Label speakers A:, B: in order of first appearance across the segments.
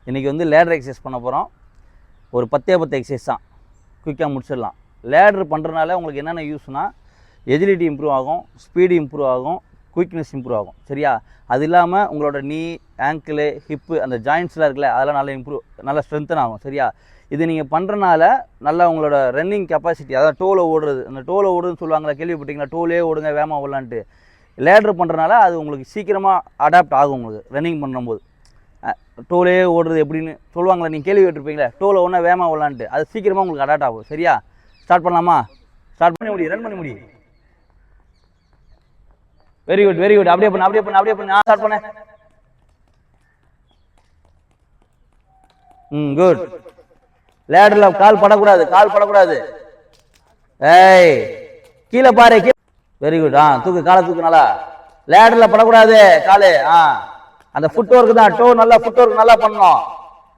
A: இன்றைக்கி வந்து ladder exercise பண்ண போகிறோம். ஒரு 10 எக்ஸசைஸ் தான், குயிக்காக முடிச்சிடலாம். லேடர் பண்ணுறதுனால உங்களுக்கு என்னென்ன யூஸ்னால், எஜிலிட்டி இம்ப்ரூவ் ஆகும், ஸ்பீடு இம்ப்ரூவ் ஆகும், குயிக்னஸ் இம்ப்ரூவ் ஆகும். சரியா? அது இல்லாமல் உங்களோட நீ, ஆங்கிள், ஹிப்பு, அந்த ஜாயின்ட்ஸ்லாம் இருக்குல்ல, அதெல்லாம் நல்லா ஸ்ட்ரென்த்தன் ஆகும். சரியா? இது நீங்கள் பண்ணுறனால நல்லா உங்களோட ரன்னிங் கெப்பாசிட்டி, அதாவது டோவில் ஓடுறது, அந்த டோவில் ஓடுதுன்னு சொல்லுவாங்களா, கேள்விப்பட்டீங்களா? டோலே ஓடுங்க, வேகமாக ஓடலான்ட்டு. லேடர் பண்ணுறனால அது உங்களுக்கு சீக்கிரமாக அடாப்ட் ஆகும். உங்களுக்கு ரன்னிங் பண்ணும்போது டோலே ஓடுறது எப்படின்னு சொல்லுவாங்களா, நீங்கள் கேள்வி கேட்டிருப்பீங்களே, டோவில் ஒன்றா வேகமாக ஓடலான்ட்டு. அது சீக்கிரமாக உங்களுக்கு அடாப்ட் ஆகும். சரியா? ஸ்டார்ட் பண்ணலாமா? ஸ்டார்ட் பண்ணி முடியும், ரன் பண்ணி முடியும். Very good, very good. அப்படியே பண்ணு. ஸ்டார்ட் பண்ணு. குட். லேடர்ல கால் படக்கூடாது. ஏய், கீழே பாரு. Very good. தூக்கு, காலை தூக்கு நல்லா. லேடர்ல படக்கூடாது காலு. அந்த ஃபுட் ஒர்க் தான், டோ நல்லா ஃபுட் ஒர்க் நல்லா பண்ணணும்.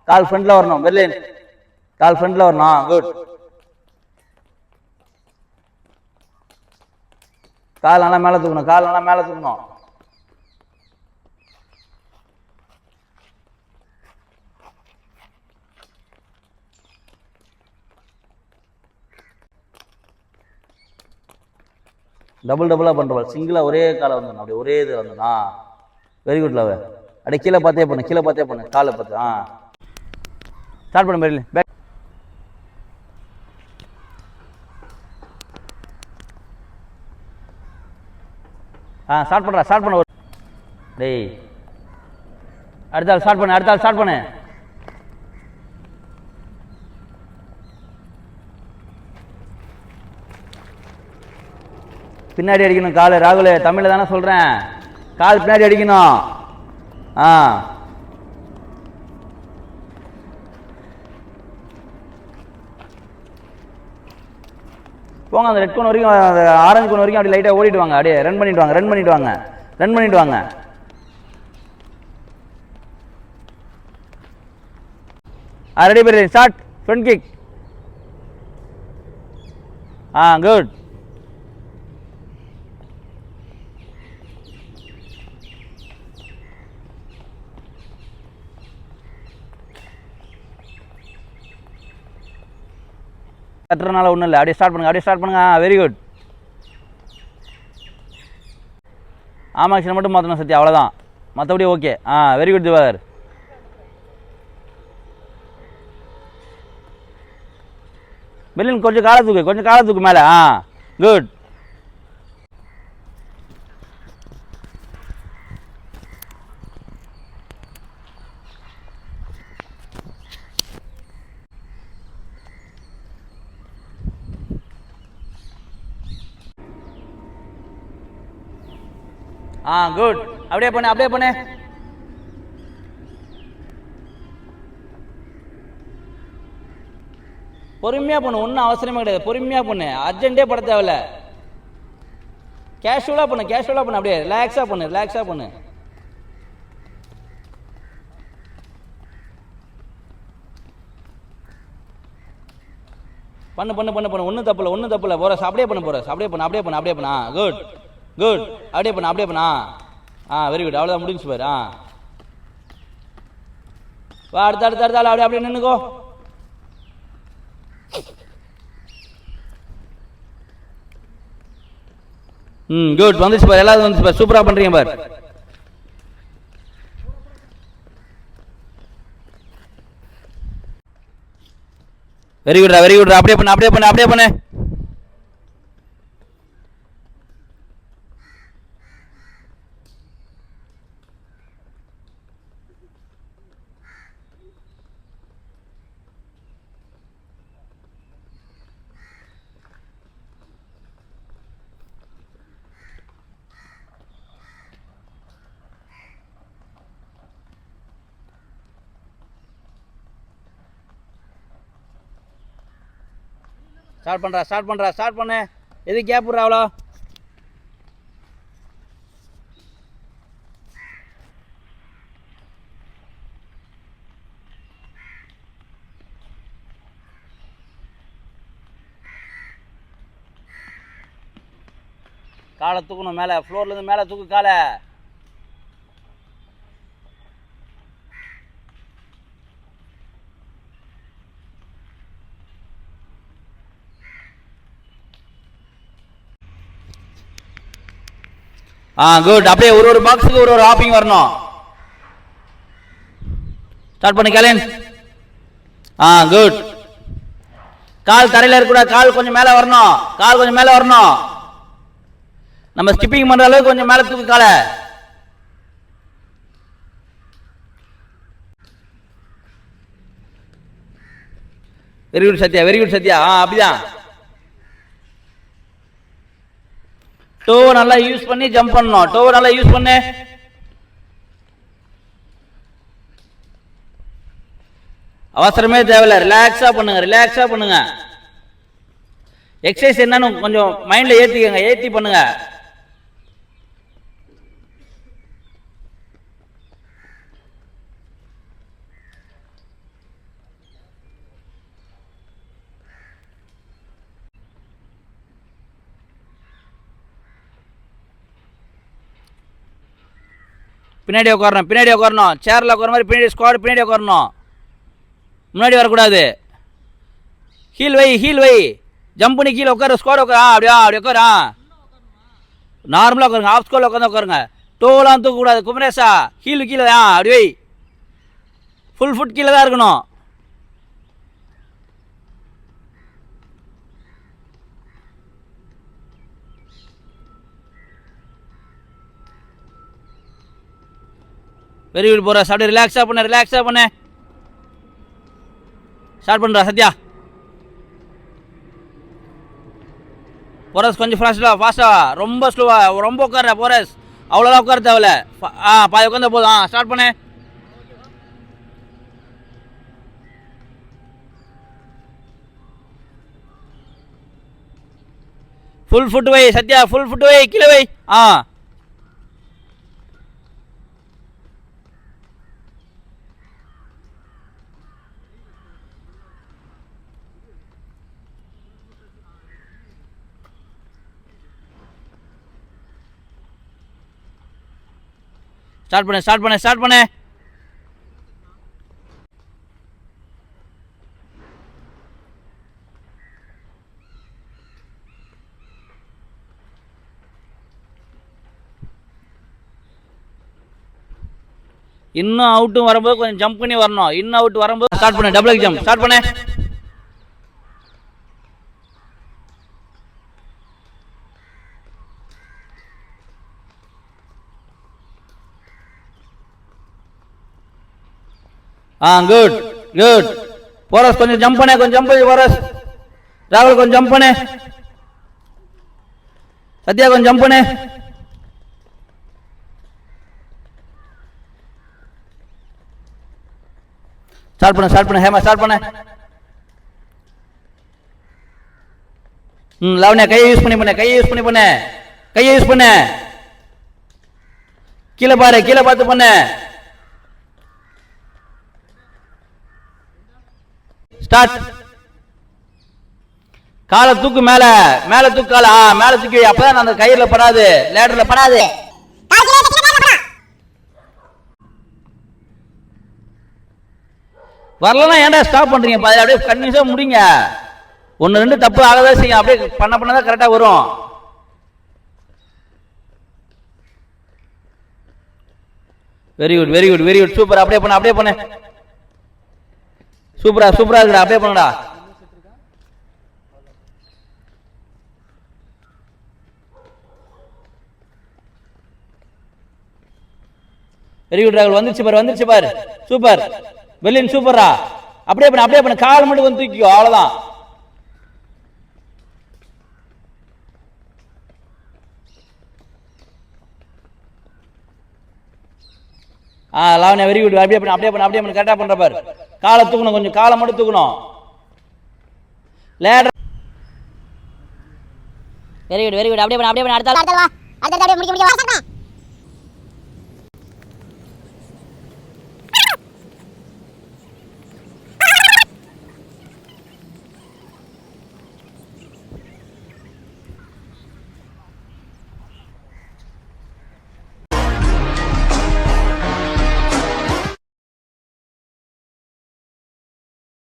A: கால் ஃப்ரண்ட்ல வரணும். பெர்லின், கால் ஃப்ரண்ட்ல வரணும். குட். கால் நல்லா மேலே தூக்கணும். டபுளாக பண்ணுறவா, சிங்கிளாக ஒரே காலை வந்துடணும். அப்படி ஒரே இது வந்துடா. Very good love. அப்படியே கீழே பார்த்தே பண்ணு, காலை பார்த்து. ஸ்டார்ட் பண்ணு பெர்லின். பேக். ஸ்டார்ட் பண்ண. டேய், அடுத்த ஆள் ஸ்டார்ட் பண்ணு. பின்னாடி அடிக்கணும் கால். ராகுல், தமிழ்ல தானே சொல்றேன். கால் பின்னாடி அடிக்கணும். போங்க, அந்த ரெட் கோன் வரைக்கும், அந்த ஆரஞ்சு கோன் வரைக்கும் அப்படி லைட்டாக ஓடிட்டு வாங்க. அப்படியே ரன் பண்ணிட்டு வாங்க. ரெடி பண்ணி ஸ்டார்ட். Front kick. குட். கட்டுறதுனால ஒன்றும் இல்லை. அப்படியே ஸ்டார்ட் பண்ணுங்க. Very good. ஆமாக்ஷன் மட்டும் மாற்றணும் சத்யா, அவ்வளோதான். மற்றபடி okay. Very good Divakar. Berlin, கொஞ்சம் காலை தூக்கு மேலே. குட். குட். அப்படியே பண்ணு. பொறுமையா பண்ணு, ஒன்றும் அவசரமே கிடையாது. பொறுமையா பண்ணு, அர்ஜென்ட்டே பட தேவையில்ல. கேஷுவலா பண்ணு. அப்படியே ரிலாக்ஸா பண்ணு. பண்ணு. ஒன்றும் தப்பு இல்லை. போறஸ் அப்படியே பண்ணு. குட். அப்படியே பண்ணு. Very good. அவ்வளோதான், முடிஞ்சு பாரு. வா, அடுத்த அப்படியே நின்னுக்கோ. குட். வந்துச்சு பாரு, எல்லாரும் வந்துச்சு பாரு. சூப்பரா பண்றீங்க பாரு. Very good. அப்படியே பண்ணு. ஸ்டார்ட் பண்ணு. எது கேப் விடுற அவ்வளோ? காலை தூக்கணும் மேலே, ஃப்ளோர்லேருந்து மேலே தூக்கு காலை. குட். அப்படியே ஒரு பாக்ஸுக்கு ஒரு ஹாப்பிங் வரணும். ஸ்டார்ட் பண்ணி கேலன். குட். கால் தரையில் இருக்கக்கூடாது, கால் கொஞ்சம் மேலே வரணும், கால் கொஞ்சம் மேலே வரணும். நம்ம ஸ்கிப்பிங் பண்ற அளவுக்கு கொஞ்சம் மேலே தூக்கு காலை. Very good Sathya, very good Sathya. அப்படிதான். டோ நல்லா யூஸ் பண்ணி ஜம்ப் பண்ணணும். டோ நல்லா யூஸ் பண்ணு. அவசரமே தேவையில்ல, ரிலாக்ஸா பண்ணுங்க, ரிலாக்ஸா பண்ணுங்க. எக்ஸசைஸ் என்னன்னு கொஞ்சம் மைண்ட்ல ஏத்திக்கங்க, ஏத்தி பண்ணுங்க. பின்னாடி உட்காரணும், பின்னாடி உட்காரணும். சேர்ல உட்கார மாதிரி பின்னாடி ஸ்குவாட் பின்னாடி உட்காரணும், முன்னாடி வரக்கூடாது. ஹீல் வை, ஹீல் வை. ஜம்ப் பண்ணி கீழே உட்கார, ஸ்குவாட் உட்கார. அப்படியா, அப்படி உட்கார. நார்மலாக உட்காருங்க, ஆஃப் ஸ்குவாட் உட்காந்து உட்காருங்க. டோலாம் தூக்கக்கூடாது. குமரேஷா ஹீல் கீழே. அப்படி வை. ஃபுல் ஃபுட் கீழே தான் இருக்கணும். வெரி குட் போற. அப்படியே ரிலாக்ஸா பண்ண, ரிலாக்ஸா பண்ண. ஸ்டார்ட் பண்றா சத்யா. போரஸ் கொஞ்சம் ஃபாஸ்டா, ரொம்ப ஸ்லோவா, ரொம்ப உட்கார போரஸ். அவ்வளோதான் உட்கார தேவையில்ல. பாதி உட்காந்த போதும். ஸ்டார்ட் பண்ணு. ஃபுல் ஃபுட் வை சத்யா, ஃபுல் ஃபுட் வை, கீழே வை. ஸ்டார்ட் பண்ணு, ஸ்டார்ட் பண்ணு, ஸ்டார்ட் பண்ணு. இன்னும் அவுட்டும் வரும்போது கொஞ்சம் ஜம்ப் பண்ணி வரணும். இன்னும் அவுட் வரும்போது ஸ்டார்ட் பண்ணு, டபுள் ஜம்ப். ஸ்டார்ட் பண்ணு. Good good. போரஸ் கொஞ்சம் ஜம்ப் பண்ணு, கொஞ்சம் ஜம்ப் பண்ணு போரஸ். ராகுல் கொஞ்சம் ஜம்ப் பண்ணு. சத்யா கொஞ்சம் ஜம்ப் பண்ணு. ஸ்டார்ட் பண்ணு, ஸ்டார்ட் பண்ணு. ஹேமா ஸ்டார்ட் பண்ணு. லவண்யா கையை யூஸ் பண்ணி பண்ணு, கையை யூஸ் பண்ணி பண்ணு, கையை யூஸ் பண்ணு. கீழே பாரு, கீழே பார்த்து பண்ணு. ஸ்டார்ட். காலை தூக்கு, மேல மேல தூக்கு காலை. மேல தூக்கி. அப்பதான் அந்த கயிறுல படாது, லேடர்ல படாது. வரலன்னா ஏன்டா ஸ்டாப் பண்றீங்க? அப்படியே கன்வின்ஸா முடிங்க. ஒன்னு ரெண்டு தப்பு ஆகதான் செய்யும். அப்படியே பண்ணதான் கரெக்டா வரும். Very good, very good, very good. Super. அப்படியே பண்ணு, அப்படியே பண்ணு. சூப்பரா, சூப்பரா இருக்குடா. அப்படியே பண்ணுடா. வெரி குட் ராகுல். வந்துருச்சு பாரு, வந்துருச்சு பாரு. சூப்பர் வெல்லின், சூப்பரா. அப்படியே பண்ணு, அப்படியே பண்ணு. கால் மட்டும் வந்து தூக்கிக்கோ, அவ்வளவுதான். Lavanya very good. அப்படியே பண்ணு, அப்படியே பண்ணு, அப்படியே பண்ணு. கரெக்டா பண்ற பாரு. காலை தூக்கணும், கொஞ்சம் காலை மட்டும் தூக்கணும். Ladder.
B: Very good, very good. அப்படியே பண்ணு, அப்படியே பண்ணு. அடுத்த அடுத்த அப்படியே முடிக்க முடிக்க.